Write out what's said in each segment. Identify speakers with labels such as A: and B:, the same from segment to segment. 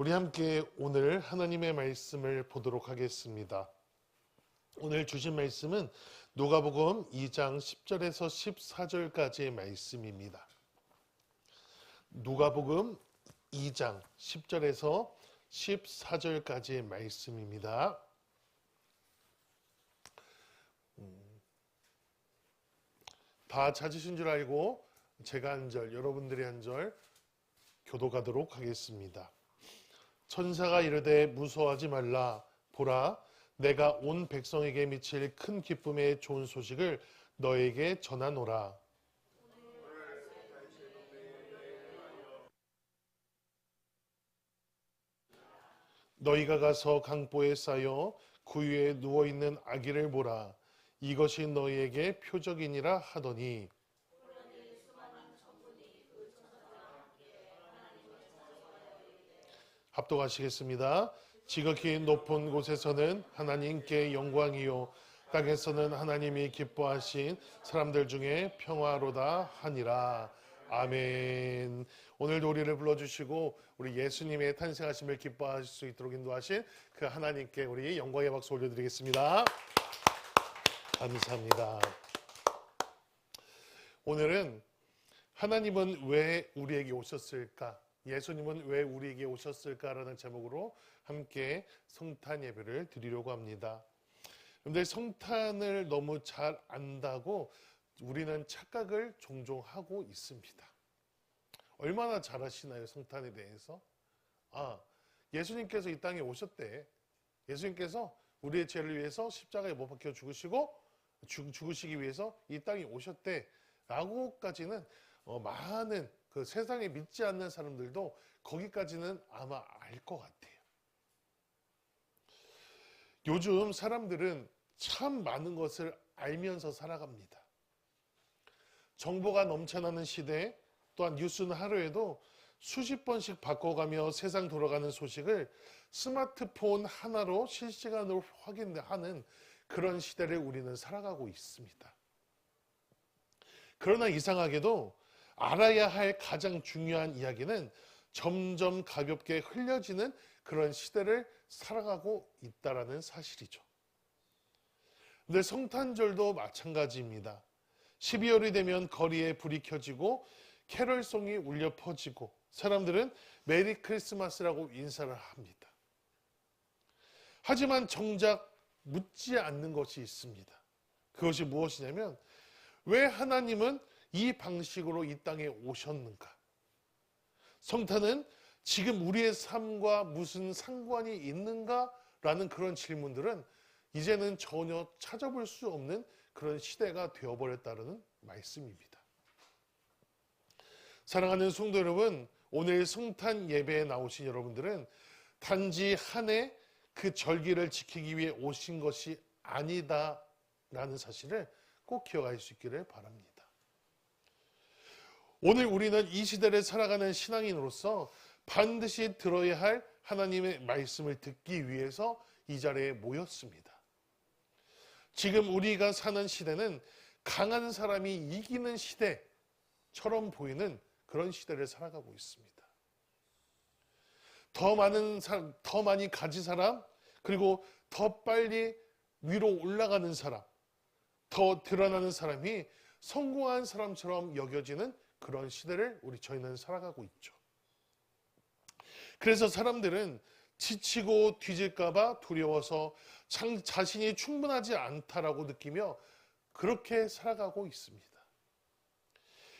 A: 우리 함께 오늘 하나님의 말씀을 보도록 하겠습니다. 오늘 주신 말씀은 누가복음 2장 10절에서 14절까지의 말씀입니다. 누가복음 2장 10절에서 14절까지의 말씀입니다. 다 찾으신 줄 알고 제가 한 절, 여러분들이 한 절 교독하도록 하겠습니다. 천사가 이르되 무서워하지 말라. 보라, 내가 온 백성에게 미칠 큰 기쁨의 좋은 소식을 너에게 전하노라. 너희가 가서 강보에 쌓여 구유에 누워있는 아기를 보라. 이것이 너희에게 표적이니라 하더니 합독하시겠습니다. 지극히 높은 곳에서는 하나님께 영광이요 땅에서는 하나님이 기뻐하신 사람들 중에 평화로다 하니라. 아멘. 오늘도 우리를 불러주시고 우리 예수님의 탄생하심을 기뻐하실 수 있도록 인도하신 그 하나님께 우리 영광의 박수 올려드리겠습니다. 감사합니다. 오늘은 하나님은 왜 우리에게 오셨을까? 예수님은 왜 우리에게 오셨을까라는 제목으로 함께 성탄 예배를 드리려고 합니다. 그런데 성탄을 너무 잘 안다고 우리는 착각을 종종 하고 있습니다. 얼마나 잘 아시나요? 성탄에 대해서? 예수님께서 이 땅에 오셨대. 예수님께서 우리의 죄를 위해서 십자가에 못 박혀 죽으시기 위해서 이 땅에 오셨대 라고까지는 많은 그 세상에 믿지 않는 사람들도 거기까지는 아마 알 것 같아요. 요즘 사람들은 참 많은 것을 알면서 살아갑니다. 정보가 넘쳐나는 시대, 또한 뉴스는 하루에도 수십 번씩 바꿔가며 세상 돌아가는 소식을 스마트폰 하나로 실시간으로 확인하는 그런 시대를 우리는 살아가고 있습니다. 그러나 이상하게도 알아야 할 가장 중요한 이야기는 점점 가볍게 흘려지는 그런 시대를 살아가고 있다는 사실이죠. 근데 성탄절도 마찬가지입니다. 12월이 되면 거리에 불이 켜지고 캐럴송이 울려 퍼지고 사람들은 메리 크리스마스라고 인사를 합니다. 하지만 정작 묻지 않는 것이 있습니다. 그것이 무엇이냐면 왜 하나님은 이 방식으로 이 땅에 오셨는가? 성탄은 지금 우리의 삶과 무슨 상관이 있는가라는 그런 질문들은 이제는 전혀 찾아볼 수 없는 그런 시대가 되어버렸다는 말씀입니다. 사랑하는 성도 여러분, 오늘 성탄 예배에 나오신 여러분들은 단지 한 해 그 절기를 지키기 위해 오신 것이 아니다라는 사실을 꼭 기억할 수 있기를 바랍니다. 오늘 우리는 이 시대를 살아가는 신앙인으로서 반드시 들어야 할 하나님의 말씀을 듣기 위해서 이 자리에 모였습니다. 지금 우리가 사는 시대는 강한 사람이 이기는 시대처럼 보이는 그런 시대를 살아가고 있습니다. 더 많이 가진 사람, 그리고 더 빨리 위로 올라가는 사람, 더 드러나는 사람이 성공한 사람처럼 여겨지는 그런 시대를 저희는 살아가고 있죠. 그래서 사람들은 지치고 뒤질까봐 두려워서 자신이 충분하지 않다라고 느끼며 그렇게 살아가고 있습니다.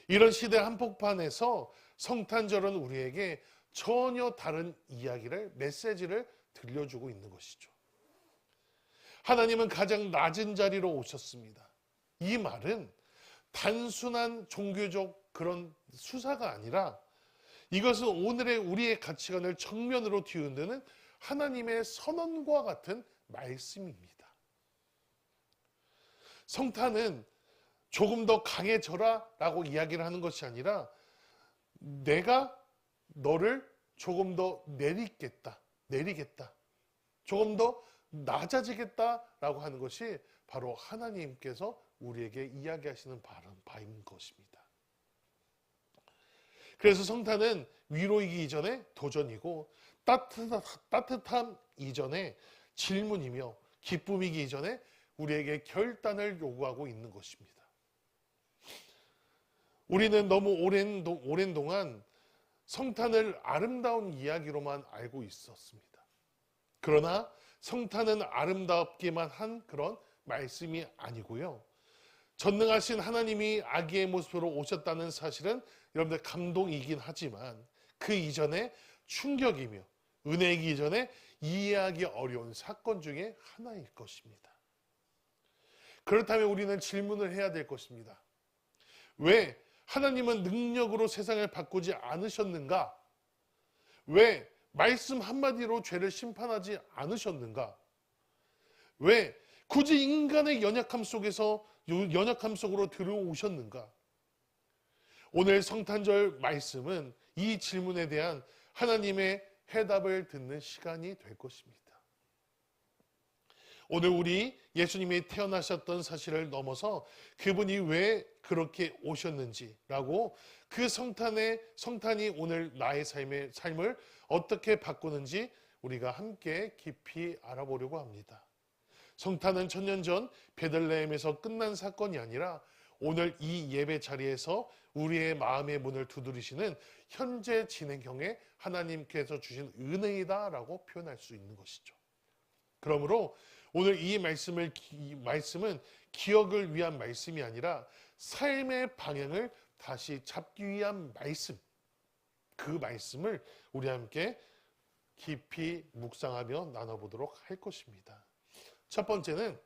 A: 이런 시대 한복판에서 성탄절은 우리에게 전혀 다른 이야기를, 메시지를 들려주고 있는 것이죠. 하나님은 가장 낮은 자리로 오셨습니다. 이 말은 단순한 종교적 그런 수사가 아니라 이것은 오늘의 우리의 가치관을 정면으로 뒤흔드는 하나님의 선언과 같은 말씀입니다. 성탄은 조금 더 강해져라 라고 이야기를 하는 것이 아니라 내가 너를 조금 더 내리겠다. 조금 더 낮아지겠다라고 하는 것이 바로 하나님께서 우리에게 이야기하시는 바인 것입니다. 그래서 성탄은 위로이기 이전에 도전이고 따뜻함 이전에 질문이며 기쁨이기 이전에 우리에게 결단을 요구하고 있는 것입니다. 우리는 너무 오랜 동안 성탄을 아름다운 이야기로만 알고 있었습니다. 그러나 성탄은 아름답기만 한 그런 말씀이 아니고요. 전능하신 하나님이 아기의 모습으로 오셨다는 사실은 여러분들 감동이긴 하지만 그 이전에 충격이며 은혜이기 이전에 이해하기 어려운 사건 중에 하나일 것입니다. 그렇다면 우리는 질문을 해야 될 것입니다. 왜 하나님은 능력으로 세상을 바꾸지 않으셨는가? 왜 말씀 한마디로 죄를 심판하지 않으셨는가? 왜 굳이 인간의 연약함 속으로 들어오셨는가? 오늘 성탄절 말씀은 이 질문에 대한 하나님의 해답을 듣는 시간이 될 것입니다. 오늘 우리 예수님이 태어나셨던 사실을 넘어서 그분이 왜 그렇게 오셨는지라고 그 성탄이 오늘 나의 삶을 어떻게 바꾸는지 우리가 함께 깊이 알아보려고 합니다. 성탄은 천년 전 베들레헴에서 끝난 사건이 아니라 오늘 이 예배 자리에서 우리의 마음의 문을 두드리시는 현재 진행형의 하나님께서 주신 은혜이다라고 표현할 수 있는 것이죠. 그러므로 오늘 이 말씀은 기억을 위한 말씀이 아니라 삶의 방향을 다시 잡기 위한 말씀, 그 말씀을 우리 함께 깊이 묵상하며 나눠보도록 할 것입니다. 첫 번째는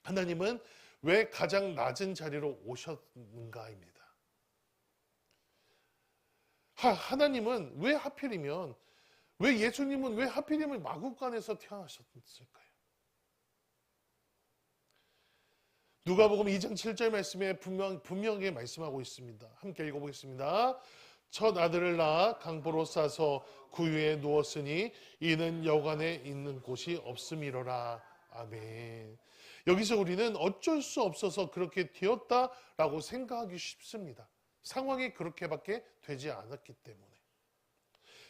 A: 하나님은 왜 가장 낮은 자리로 오셨는가입니다. 하나님은 왜 예수님은 왜 하필이면 마구간에서 태어나셨을까요? 누가복음 2장 7절 말씀에 분명하게 말씀하고 있습니다. 함께 읽어보겠습니다. 첫 아들을 낳아 강보로 싸서 구유에 누웠으니 이는 여관에 있는 곳이 없음이로라. 아멘. 여기서 우리는 어쩔 수 없어서 그렇게 되었다라고 생각하기 쉽습니다. 상황이 그렇게밖에 되지 않았기 때문에.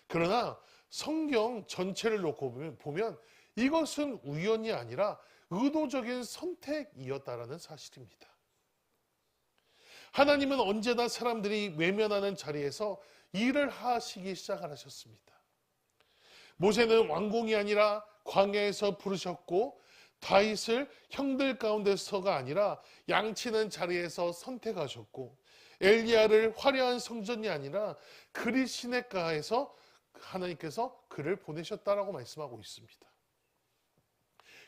A: 그러나 성경 전체를 놓고 보면 이것은 우연이 아니라 의도적인 선택이었다라는 사실입니다. 하나님은 언제나 사람들이 외면하는 자리에서 일을 하시기 시작하셨습니다. 모세는 왕궁이 아니라 광야에서 부르셨고 다윗을 형들 가운데서가 아니라 양치는 자리에서 선택하셨고 엘리야를 화려한 성전이 아니라 그리 시냇가에서 하나님께서 그를 보내셨다라고 말씀하고 있습니다.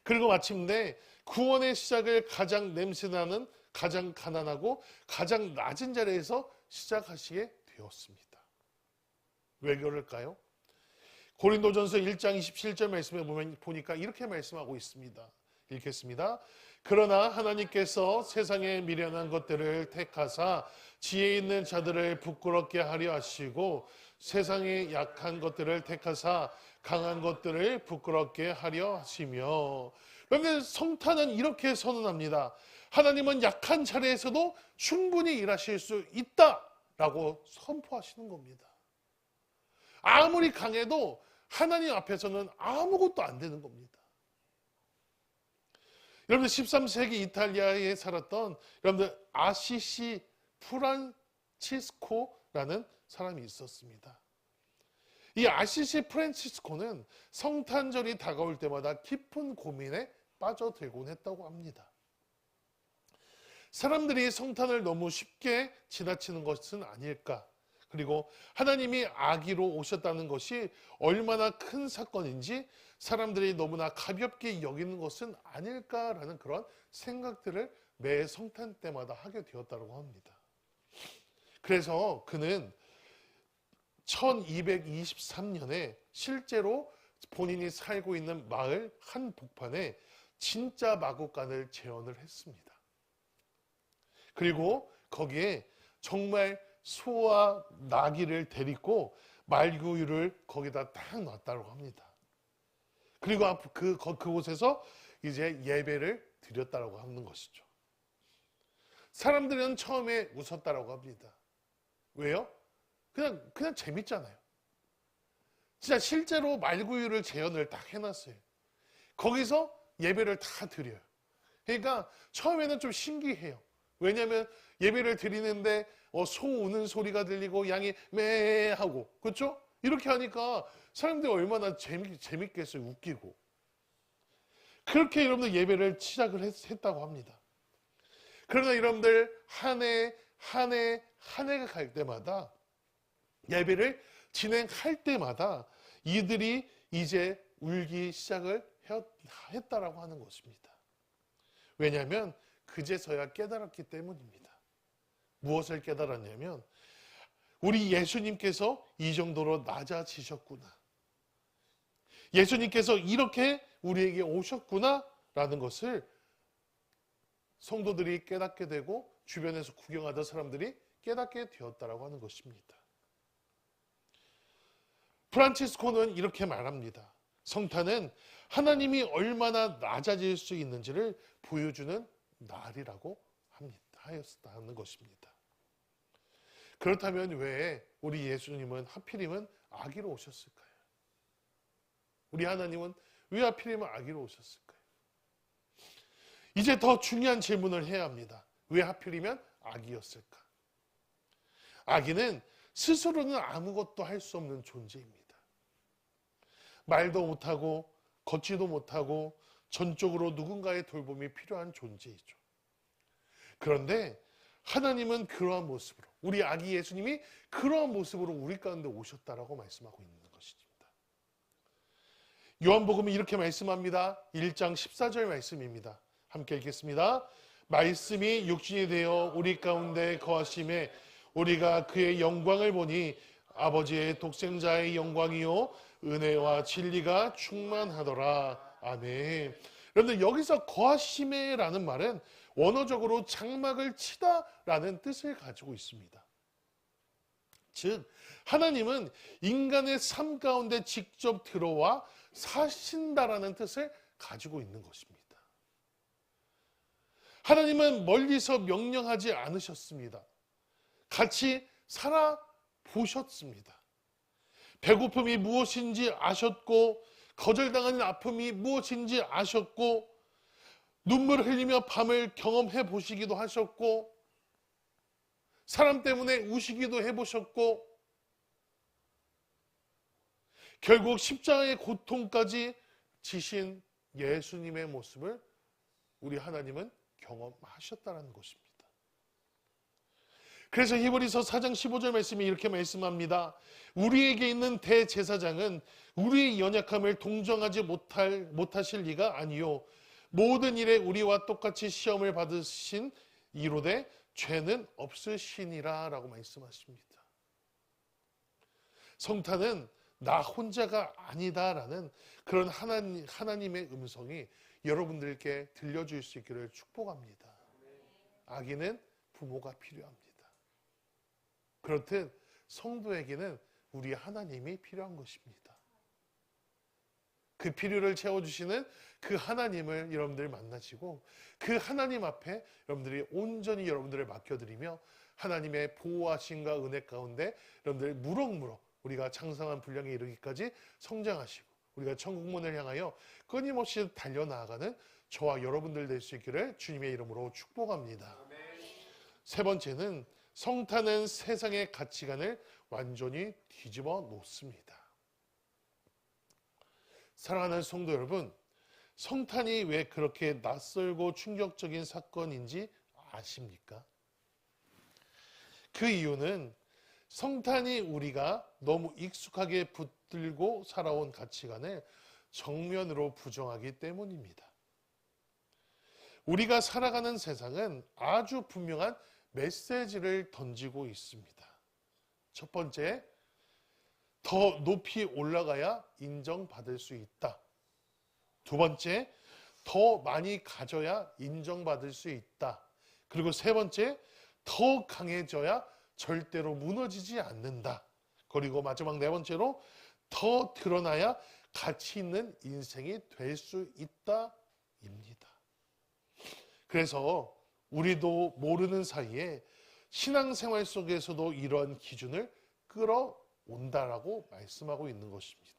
A: 그리고 마침내 구원의 시작을 가장 냄새나는 가장 가난하고 가장 낮은 자리에서 시작하시게 되었습니다. 왜 그럴까요? 고린도전서 1장 27절 말씀에 보니까 이렇게 말씀하고 있습니다. 읽겠습니다. 그러나 하나님께서 세상에 미련한 것들을 택하사 지혜 있는 자들을 부끄럽게 하려 하시고 세상에 약한 것들을 택하사 강한 것들을 부끄럽게 하려 하시며. 여러분, 성탄은 이렇게 선언합니다. 하나님은 약한 자리에서도 충분히 일하실 수 있다라고 선포하시는 겁니다. 아무리 강해도 하나님 앞에서는 아무것도 안 되는 겁니다. 여러분들 13세기 이탈리아에 살았던 여러분들 아시시 프란치스코라는 사람이 있었습니다. 이 아시시 프란치스코는 성탄절이 다가올 때마다 깊은 고민에 빠져들곤 했다고 합니다. 사람들이 성탄을 너무 쉽게 지나치는 것은 아닐까? 그리고 하나님이 아기로 오셨다는 것이 얼마나 큰 사건인지 사람들이 너무나 가볍게 여기는 것은 아닐까라는 그런 생각들을 매 성탄 때마다 하게 되었다고 합니다. 그래서 그는 1223년에 실제로 본인이 살고 있는 마을 한복판에 진짜 마구간을 재현을 했습니다. 그리고 거기에 정말 소와 나귀를 데리고 말구유를 거기다 딱 놨다고 합니다. 그리고 그곳에서 이제 예배를 드렸다고 하는 것이죠. 사람들은 처음에 웃었다고 합니다. 왜요? 그냥 재밌잖아요. 진짜 실제로 말구유를 재현을 딱 해놨어요. 거기서 예배를 다 드려요. 그러니까 처음에는 좀 신기해요. 왜냐하면 예배를 드리는데 소 우는 소리가 들리고 양이 매 하고, 그렇죠? 이렇게 하니까 사람들이 얼마나 재밌겠어요. 웃기고. 그렇게 여러분들 예배를 시작을 했다고 합니다. 그러나 여러분들 한 해가 갈 때마다, 예배를 진행할 때마다 이들이 이제 울기 시작을 했다라고 하는 것입니다. 왜냐하면 그제서야 깨달았기 때문입니다. 무엇을 깨달았냐면 우리 예수님께서 이 정도로 낮아지셨구나, 예수님께서 이렇게 우리에게 오셨구나 라는 것을 성도들이 깨닫게 되고 주변에서 구경하던 사람들이 깨닫게 되었다라고 하는 것입니다. 프란치스코는 이렇게 말합니다. 성탄은 하나님이 얼마나 낮아질 수 있는지를 보여주는 날이라고 하였다는 것입니다. 그렇다면 왜 우리 예수님은 하필이면 아기로 오셨을까요? 우리 하나님은 왜 하필이면 아기로 오셨을까요? 이제 더 중요한 질문을 해야 합니다. 왜 하필이면 아기였을까? 아기는 스스로는 아무것도 할 수 없는 존재입니다. 말도 못하고 걷지도 못하고 전적으로 누군가의 돌봄이 필요한 존재이죠. 그런데 하나님은 그러한 모습으로, 우리 아기 예수님이 그러한 모습으로 우리 가운데 오셨다라고 말씀하고 있는 것입니다. 요한복음이 이렇게 말씀합니다. 1장 14절 말씀입니다. 함께 읽겠습니다. 말씀이 육신이 되어 우리 가운데 거하심에 우리가 그의 영광을 보니 아버지의 독생자의 영광이요 은혜와 진리가 충만하더라. 아멘. 여러분들, 여기서 거하심에라는 말은 원어적으로 장막을 치다라는 뜻을 가지고 있습니다. 즉 하나님은 인간의 삶 가운데 직접 들어와 사신다라는 뜻을 가지고 있는 것입니다. 하나님은 멀리서 명령하지 않으셨습니다. 같이 살아보셨습니다. 배고픔이 무엇인지 아셨고, 거절당하는 아픔이 무엇인지 아셨고, 눈물을 흘리며 밤을 경험해 보시기도 하셨고, 사람 때문에 우시기도 해보셨고, 결국 십자가의 고통까지 지신 예수님의 모습을 우리 하나님은 경험하셨다는 것입니다. 그래서 히브리서 4장 15절 말씀이 이렇게 말씀합니다. 우리에게 있는 대제사장은 우리의 연약함을 동정하지 못하실 리가 아니요 모든 일에 우리와 똑같이 시험을 받으신 이로되 죄는 없으시니라 라고 말씀하십니다. 성탄은 나 혼자가 아니다라는 그런 하나님의 음성이 여러분들께 들려줄 수 있기를 축복합니다. 아기는 부모가 필요합니다. 그렇듯 성도에게는 우리 하나님이 필요한 것입니다. 그 필요를 채워주시는 그 하나님을 여러분들 만나시고 그 하나님 앞에 여러분들이 온전히 여러분들을 맡겨드리며 하나님의 보호하심과 은혜 가운데 여러분들 무럭무럭 우리가 장성한 분량에 이르기까지 성장하시고 우리가 천국문을 향하여 끊임없이 달려나아가는 저와 여러분들 될 수 있기를 주님의 이름으로 축복합니다. 세 번째는 성탄은 세상의 가치관을 완전히 뒤집어 놓습니다. 사랑하는 성도 여러분, 성탄이 왜 그렇게 낯설고 충격적인 사건인지 아십니까? 그 이유는 성탄이 우리가 너무 익숙하게 붙들고 살아온 가치관을 정면으로 부정하기 때문입니다. 우리가 살아가는 세상은 아주 분명한 메시지를 던지고 있습니다. 첫 번째, 더 높이 올라가야 인정받을 수 있다. 두 번째, 더 많이 가져야 인정받을 수 있다. 그리고 세 번째, 더 강해져야 절대로 무너지지 않는다. 그리고 마지막 네 번째로 더 드러나야 가치 있는 인생이 될 수 있다입니다. 그래서 우리도 모르는 사이에 신앙생활 속에서도 이러한 기준을 끌어올리고 온다라고 말씀하고 있는 것입니다.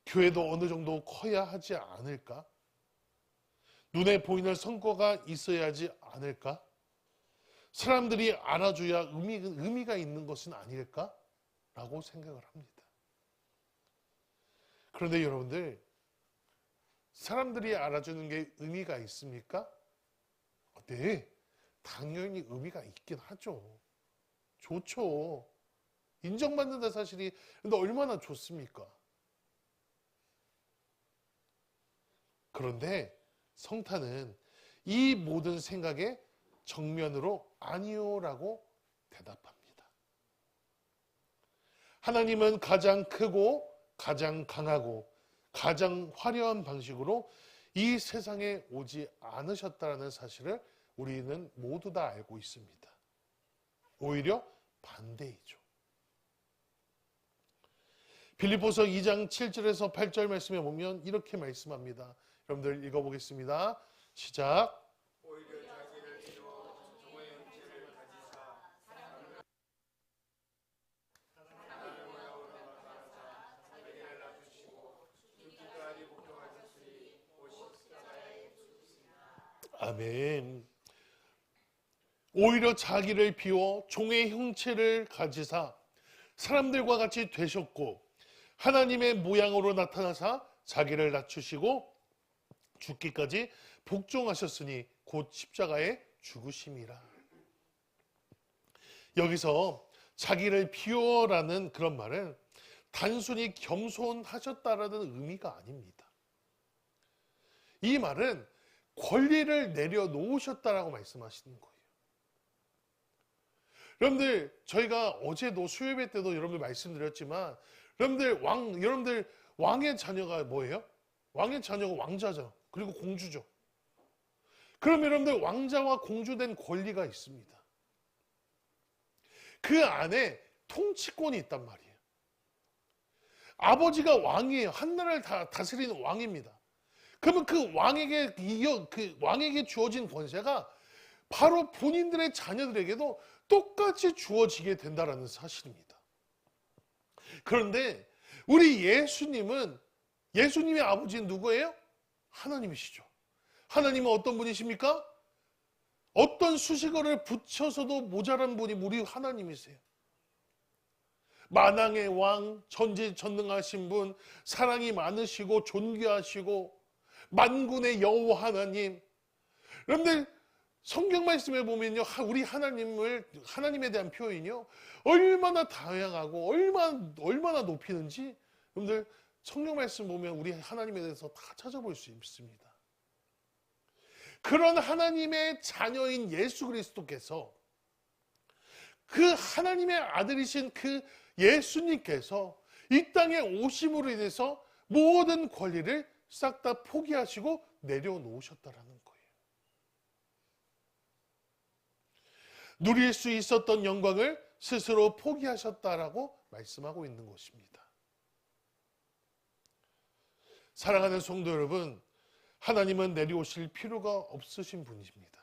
A: 교회도 어느 정도 커야 하지 않을까? 눈에 보이는 성과가 있어야 하지 않을까? 사람들이 알아줘야 의미가 있는 것은 아닐까? 라고 생각을 합니다. 그런데 여러분들, 사람들이 알아주는 게 의미가 있습니까? 네, 당연히 의미가 있긴 하죠. 좋죠. 인정받는다 사실이 근데 얼마나 좋습니까? 그런데 성탄은 이 모든 생각에 정면으로 아니요라고 대답합니다. 하나님은 가장 크고 가장 강하고 가장 화려한 방식으로 이 세상에 오지 않으셨다는 사실을 우리는 모두 다 알고 있습니다. 오히려 반대이죠. 빌립보서 2장 7절에서 8절 말씀에 보면 이렇게 말씀합니다. 여러분들 읽어보겠습니다. 시작.
B: 오히려 자기를 비워 종의 형체를 가지사 사람의 모양으로 나타나사 자기를 낮추시고 죽기까지 복종하셨으니 곧 십자가에 죽으시니라.
A: 아멘. 오히려 자기를 비워 종의 형체를 가지사 사람들과 같이 되셨고 하나님의 모양으로 나타나사 자기를 낮추시고 죽기까지 복종하셨으니 곧 십자가에 죽으심이라. 여기서 자기를 비워라는 그런 말은 단순히 겸손하셨다라는 의미가 아닙니다. 이 말은 권리를 내려놓으셨다라고 말씀하시는 거예요. 여러분들, 저희가 어제도 수요예배 때도 여러분들 말씀드렸지만 여러분들 왕의 자녀가 뭐예요? 왕의 자녀가 왕자죠. 그리고 공주죠. 그럼 여러분들 왕자와 공주된 권리가 있습니다. 그 안에 통치권이 있단 말이에요. 아버지가 왕이에요. 한나라를 다스리는 왕입니다. 그러면 그 왕에게 주어진 권세가 바로 본인들의 자녀들에게도 똑같이 주어지게 된다는 사실입니다. 그런데 우리 예수님의 아버지는 누구예요? 하나님이시죠. 하나님은 어떤 분이십니까? 어떤 수식어를 붙여서도 모자란 분이 우리 하나님이세요. 만왕의 왕, 전지전능하신 분, 사랑이 많으시고 존귀하시고 만군의 여호와 하나님. 여러분들 성경 말씀에 보면요, 우리 하나님에 대한 표현이요, 얼마나 다양하고 얼마나 높이는지 여러분들 성경 말씀 보면 우리 하나님에 대해서 다 찾아볼 수 있습니다. 그런 하나님의 자녀인 예수 그리스도께서 그 하나님의 아들이신 그 예수님께서 이 땅에 오심으로 인해서 모든 권리를 싹 다 포기하시고 내려놓으셨다라는 거예요. 누릴 수 있었던 영광을 스스로 포기하셨다라고 말씀하고 있는 것입니다. 사랑하는 성도 여러분, 하나님은 내려오실 필요가 없으신 분이십니다.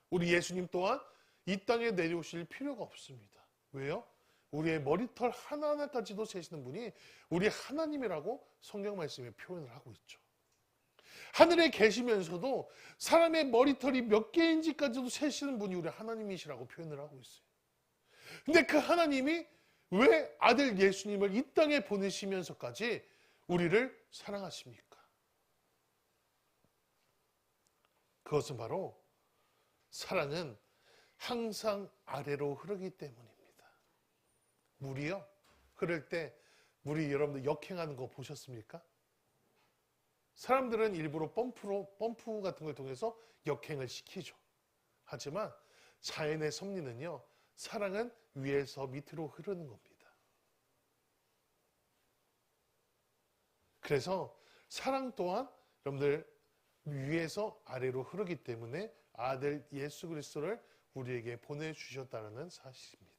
A: 우리 예수님 또한 이 땅에 내려오실 필요가 없습니다. 왜요? 우리의 머리털 하나하나까지도 세시는 분이 우리 하나님이라고 성경 말씀에 표현을 하고 있죠. 하늘에 계시면서도 사람의 머리털이 몇 개인지까지도 세시는 분이 우리 하나님이시라고 표현을 하고 있어요. 근데 그 하나님이 왜 아들 예수님을 이 땅에 보내시면서까지 우리를 사랑하십니까? 그것은 바로 사랑은 항상 아래로 흐르기 때문입니다. 물이요, 흐를 때 물이 여러분들 역행하는 거 보셨습니까? 사람들은 일부러 펌프 같은 걸 통해서 역행을 시키죠. 하지만 자연의 섭리는요, 사랑은 위에서 밑으로 흐르는 겁니다. 그래서 사랑 또한 여러분들 위에서 아래로 흐르기 때문에 아들 예수 그리스도를 우리에게 보내주셨다는 사실입니다.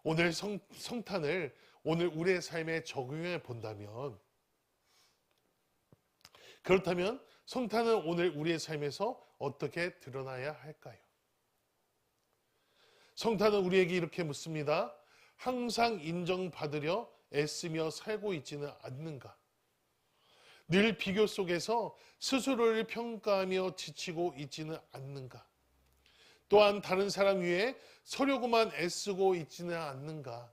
A: 오늘 성탄을 오늘 우리의 삶에 적용해 본다면, 그렇다면 성탄은 오늘 우리의 삶에서 어떻게 드러나야 할까요? 성탄은 우리에게 이렇게 묻습니다. 항상 인정받으려 애쓰며 살고 있지는 않는가? 늘 비교 속에서 스스로를 평가하며 지치고 있지는 않는가? 또한 다른 사람 위에 서려고만 애쓰고 있지는 않는가?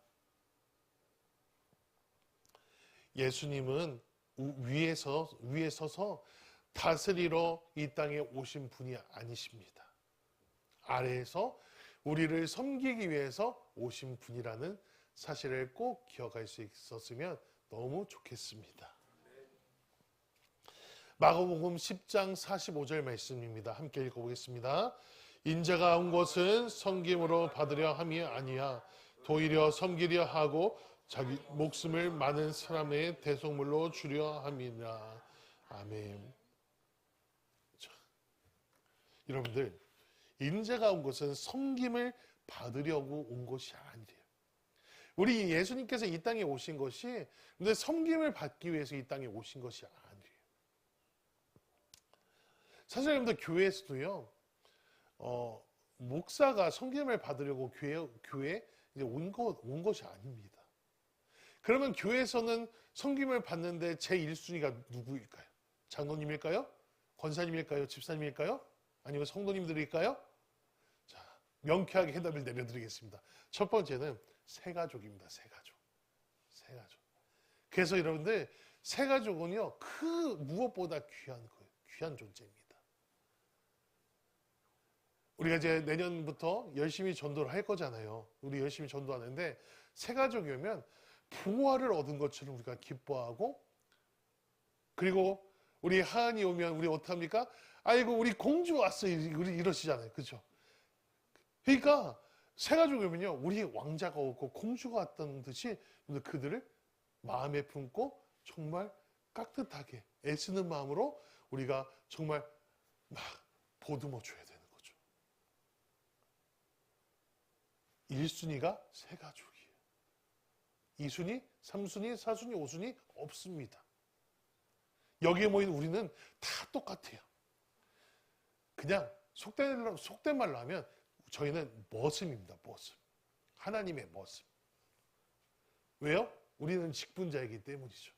A: 예수님은 위에 서서 다스리러 이 땅에 오신 분이 아니십니다. 아래에서 우리를 섬기기 위해서 오신 분이라는 사실을 꼭 기억할 수 있었으면 너무 좋겠습니다. 마가복음 10장 45절 말씀입니다. 함께 읽어보겠습니다. 인자가 온 것은 섬김으로 받으려 함이 아니야 도리어 섬기려 하고 자기 목숨을 많은 사람의 대속물로 주려 함이라. 아멘. 자, 여러분들, 인자가 온 것은 섬김을 받으려고 온 것이 아니래요. 우리 예수님께서 이 땅에 오신 것이 근데 섬김을 받기 위해서 이 땅에 오신 것이 아니래요. 사실 여러분들 교회에서도요, 목사가 섬김을 받으려고 교회에 이제 온 것이 아닙니다. 그러면 교회에서는 섬김을 받는데 제1순위가 누구일까요? 장로님일까요? 권사님일까요? 집사님일까요? 아니면 성도님들일까요? 자, 명쾌하게 해답을 내려드리겠습니다. 첫 번째는 새가족입니다. 새가족. 그래서 여러분들 새가족은요, 그 무엇보다 귀한 거예요. 귀한 존재입니다. 우리가 이제 내년부터 열심히 전도를 할 거잖아요. 우리 열심히 전도하는데 새가족이 오면 부활을 얻은 것처럼 우리가 기뻐하고, 그리고 우리 하은이 오면 우리 어떡합니까? 아이고 우리 공주 왔어 이러시잖아요. 그렇죠? 그러니까 새가족이 오면요, 우리 왕자가 오고 공주가 왔다는 듯이 그들을 마음에 품고 정말 깍듯하게 애쓰는 마음으로 우리가 정말 막 보듬어 줘야 되는 거죠. 1순위가 새가족이에요. 2순위, 3순위, 4순위, 5순위 없습니다. 여기에 모인 우리는 다 똑같아요. 그냥 속된 말로 하면 저희는 머슴입니다. 머슴. 하나님의 머슴. 왜요? 우리는 직분자이기 때문이죠.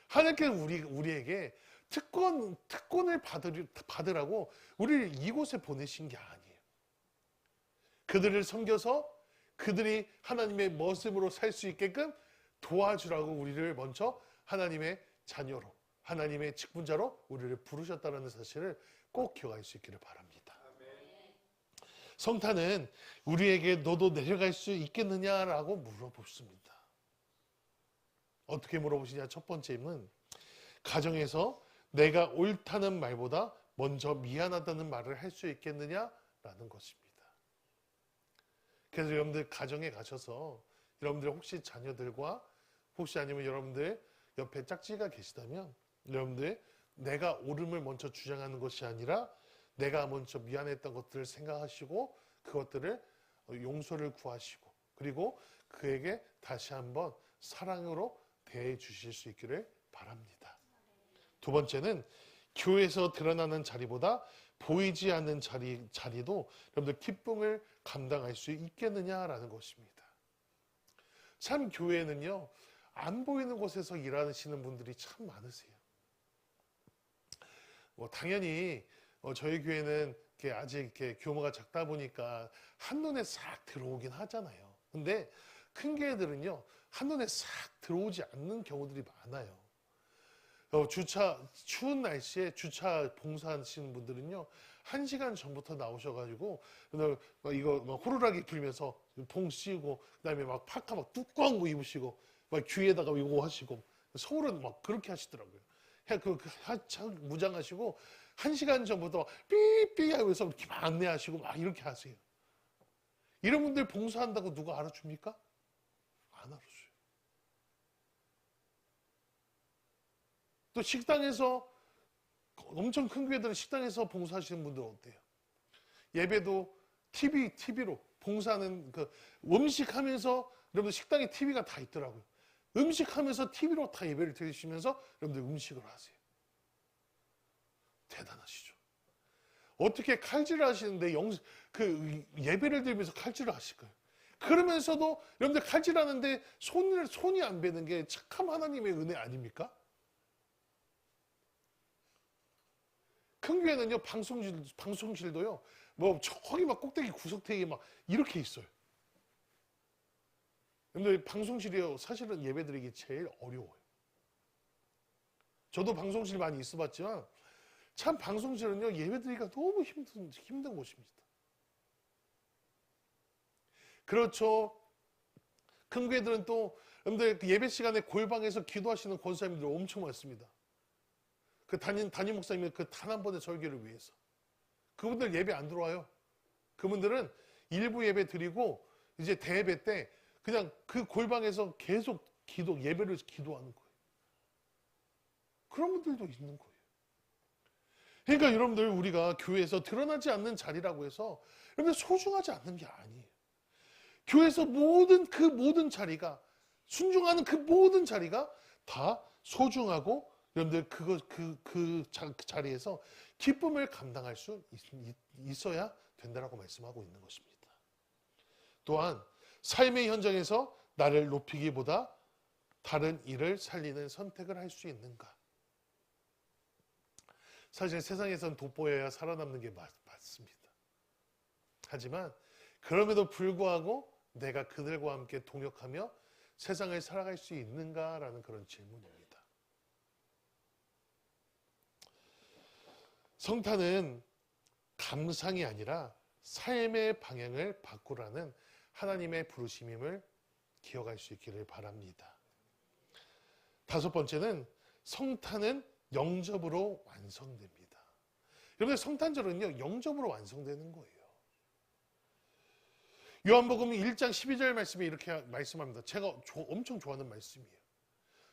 A: 하나님께서 우리에게 특권을 받으라고 우리를 이곳에 보내신 게 아니에요. 그들을 섬겨서 그들이 하나님의 머슴으로 살 수 있게끔 도와주라고 우리를 먼저 하나님의 자녀로, 하나님의 직분자로 우리를 부르셨다는 사실을 꼭 기억할 수 있기를 바랍니다. 성탄은 우리에게 너도 내려갈 수 있겠느냐라고 물어보십니다. 어떻게 물어보시냐? 첫 번째는 가정에서 내가 옳다는 말보다 먼저 미안하다는 말을 할 수 있겠느냐라는 것입니다. 그래서 여러분들 가정에 가셔서 여러분들 혹시 자녀들과 혹시 아니면 여러분들 옆에 짝지가 계시다면 여러분들 내가 옳음을 먼저 주장하는 것이 아니라 내가 먼저 미안했던 것들을 생각하시고 그것들을 용서를 구하시고 그리고 그에게 다시 한번 사랑으로 대해 주실 수 있기를 바랍니다. 두 번째는 교회에서 드러나는 자리보다 보이지 않는 자리도 여러분들 기쁨을 감당할 수 있겠느냐라는 것입니다. 참 교회는요, 안 보이는 곳에서 일하시는 분들이 참 많으세요. 당연히 저희 교회는 아직 이렇게 규모가 작다 보니까 한눈에 싹 들어오긴 하잖아요. 근데 큰 교회들은요, 한눈에 싹 들어오지 않는 경우들이 많아요. 추운 날씨에 주차 봉사하시는 분들은요, 1시간 전부터 나오셔가지고, 이거 막 호루라기 불면서 봉 씌우고, 그 다음에 막 파카 막 두꺼운 거 입으시고, 막 귀에다가 이거 하시고, 서울은 막 그렇게 하시더라고요. 한참 무장하시고, 1시간 전부터 삐삐 하면서 이렇게 막 안내하시고, 막 이렇게 하세요. 이런 분들 봉사한다고 누가 알아줍니까? 안 알아줘요. 또 식당에서 엄청 큰 교회들은 식당에서 봉사하시는 분들은 어때요? 예배도 TV로 봉사하는 음식하면서 여러분들 식당에 TV가 다 있더라고요. 음식하면서 TV로 다 예배를 드리시면서 여러분들 음식을 하세요. 대단하시죠? 어떻게 칼질을 하시는데 그 예배를 드리면서 칼질을 하실 거예요. 그러면서도 여러분들 칼질하는데 손이 안 베는 게 착함 하나님의 은혜 아닙니까? 큰 교회는요, 방송실도요, 뭐, 저기 막 꼭대기 구석탱이 막 이렇게 있어요. 근데 방송실이요, 사실은 예배 드리기 제일 어려워요. 저도 방송실 많이 있어 봤지만, 참 방송실은요, 예배 드리기가 너무 힘든 곳입니다. 그렇죠. 큰 교회들은 또, 여러분들 그 예배 시간에 골방에서 기도하시는 권사님들 엄청 많습니다. 그 담임 목사님이 그 단 한 번의 설교를 위해서. 그분들 예배 안 들어와요. 그분들은 일부 예배 드리고 이제 대예배 때 그냥 그 골방에서 계속 예배를 기도하는 거예요. 그런 분들도 있는 거예요. 그러니까 여러분들 우리가 교회에서 드러나지 않는 자리라고 해서 여러분들 소중하지 않는 게 아니에요. 교회에서 모든 자리가 순종하는 그 모든 자리가 다 소중하고 여러분들 그 자리에서 기쁨을 감당할 수 있어야 된다라고 말씀하고 있는 것입니다. 또한 삶의 현장에서 나를 높이기보다 다른 일을 살리는 선택을 할 수 있는가? 사실 세상에선 돋보여야 살아남는 게 맞습니다. 하지만 그럼에도 불구하고 내가 그들과 함께 동역하며 세상을 살아갈 수 있는가라는 그런 질문입니다. 성탄은 감상이 아니라 삶의 방향을 바꾸라는 하나님의 부르심임을 기억할 수 있기를 바랍니다. 다섯 번째는 성탄은 영접으로 완성됩니다. 여러분 성탄절은요 영접으로 완성되는 거예요. 요한복음 1장 12절 말씀에 이렇게 말씀합니다. 제가 엄청 좋아하는 말씀이에요.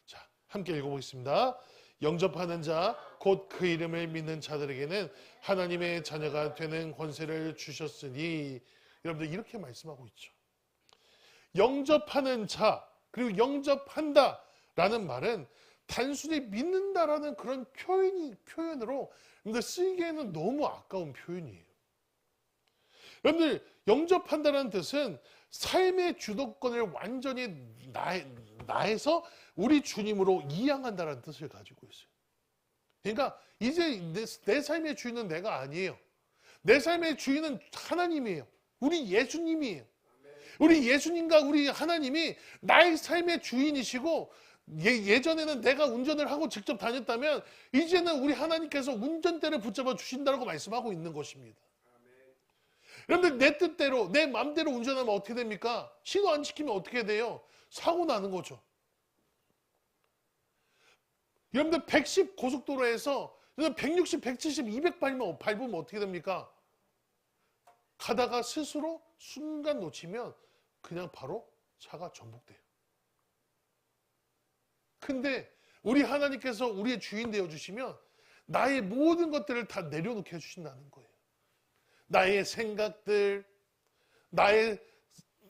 A: 자, 함께 읽어보겠습니다. 영접하는 자, 곧 그 이름을 믿는 자들에게는 하나님의 자녀가 되는 권세를 주셨으니 여러분들 이렇게 말씀하고 있죠. 영접하는 자, 그리고 영접한다라는 말은 단순히 믿는다라는 그런 표현으로 여러분들 쓰기에는 너무 아까운 표현이에요. 여러분들 영접한다는 뜻은 삶의 주도권을 완전히 나에서 우리 주님으로 이양한다는 뜻을 가지고 있어요. 그러니까 이제 내 삶의 주인은 내가 아니에요. 내 삶의 주인은 하나님이에요. 우리 예수님이에요. 우리 예수님과 우리 하나님이 나의 삶의 주인이시고 예전에는 내가 운전을 하고 직접 다녔다면 이제는 우리 하나님께서 운전대를 붙잡아 주신다고 말씀하고 있는 것입니다. 여러분들 내 뜻대로 내 마음대로 운전하면 어떻게 됩니까? 신호 안 지키면 어떻게 돼요? 사고 나는 거죠. 여러분들 110 고속도로에서 160, 170, 200 밟으면 어떻게 됩니까? 가다가 스스로 순간 놓치면 그냥 바로 차가 전복돼요. 근데 우리 하나님께서 우리의 주인 되어주시면 나의 모든 것들을 다 내려놓게 해주신다는 거예요. 나의 생각들, 나의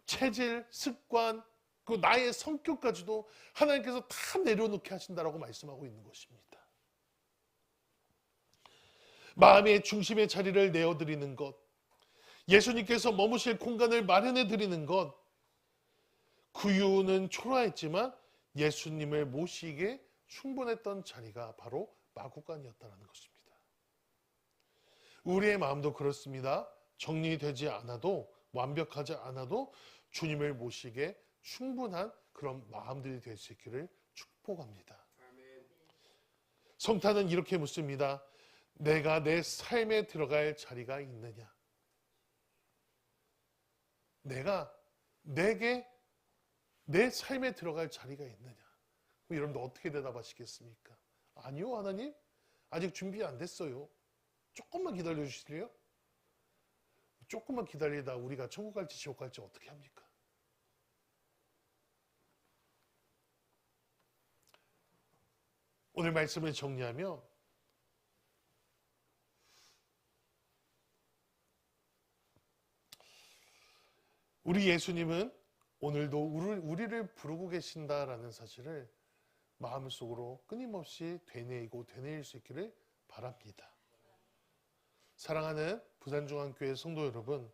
A: 체질, 습관, 그 나의 성격까지도 하나님께서 다 내려놓게 하신다라고 말씀하고 있는 것입니다. 마음의 중심의 자리를 내어드리는 것, 예수님께서 머무실 공간을 마련해 드리는 것, 구유는 초라했지만 예수님을 모시기에 충분했던 자리가 바로 마구간이었다는 것입니다. 우리의 마음도 그렇습니다. 정리되지 않아도 완벽하지 않아도 주님을 모시기에 충분한 그런 마음들이 될 수 있기를 축복합니다. 성탄은 이렇게 묻습니다. 내가 내 삶에 들어갈 자리가 있느냐? 내게 내 삶에 들어갈 자리가 있느냐? 여러분들 어떻게 대답하시겠습니까? 아니요, 하나님. 아직 준비 안 됐어요. 조금만 기다려 주실래요? 조금만 기다리다 우리가 천국 갈지 지옥 갈지 어떻게 합니까? 오늘 말씀을 정리하며 우리 예수님은 오늘도 우리를 부르고 계신다라는 사실을 마음속으로 끊임없이 되뇌일 수 있기를 바랍니다. 사랑하는 부산중앙교회 성도 여러분,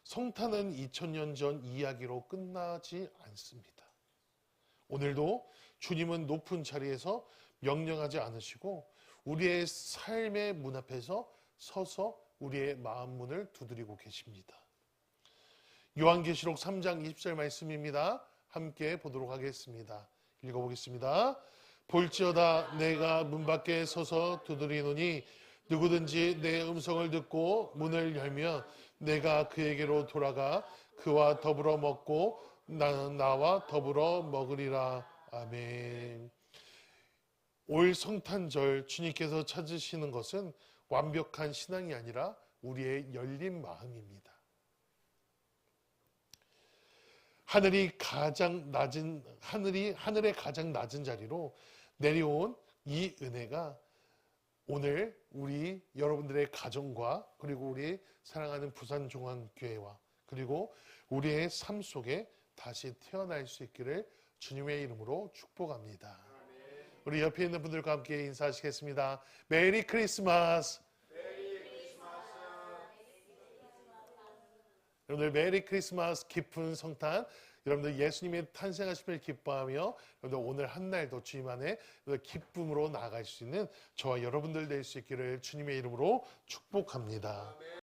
A: 성탄은 2000년 전 이야기로 끝나지 않습니다. 오늘도 주님은 높은 자리에서 명령하지 않으시고 우리의 삶의 문 앞에서 서서 우리의 마음 문을 두드리고 계십니다. 요한계시록 3장 20절 말씀입니다. 함께 보도록 하겠습니다. 읽어보겠습니다. 볼지어다 내가 문 밖에 서서 두드리노니 누구든지 내 음성을 듣고 문을 열면 내가 그에게로 돌아가 그와 더불어 먹고 나는 나와 더불어 먹으리라. 아멘. 올 성탄절 주님께서 찾으시는 것은 완벽한 신앙이 아니라 우리의 열린 마음입니다. 하늘의 가장 낮은 자리로 내려온 이 은혜가 오늘 우리 여러분들의 가정과 그리고 우리 사랑하는 부산종합교회와 그리고 우리의 삶 속에 다시 태어날 수 있기를 주님의 이름으로 축복합니다. 우리 옆에 있는 분들과 함께 인사하시겠습니다. 메리 크리스마스. 여러분들 메리 크리스마스. 깊은 성탄, 여러분들 예수님의 탄생하심을 기뻐하며 여러분들 오늘 한 날도 주님 안에 기쁨으로 나아갈 수 있는 저와 여러분들 될 수 있기를 주님의 이름으로 축복합니다.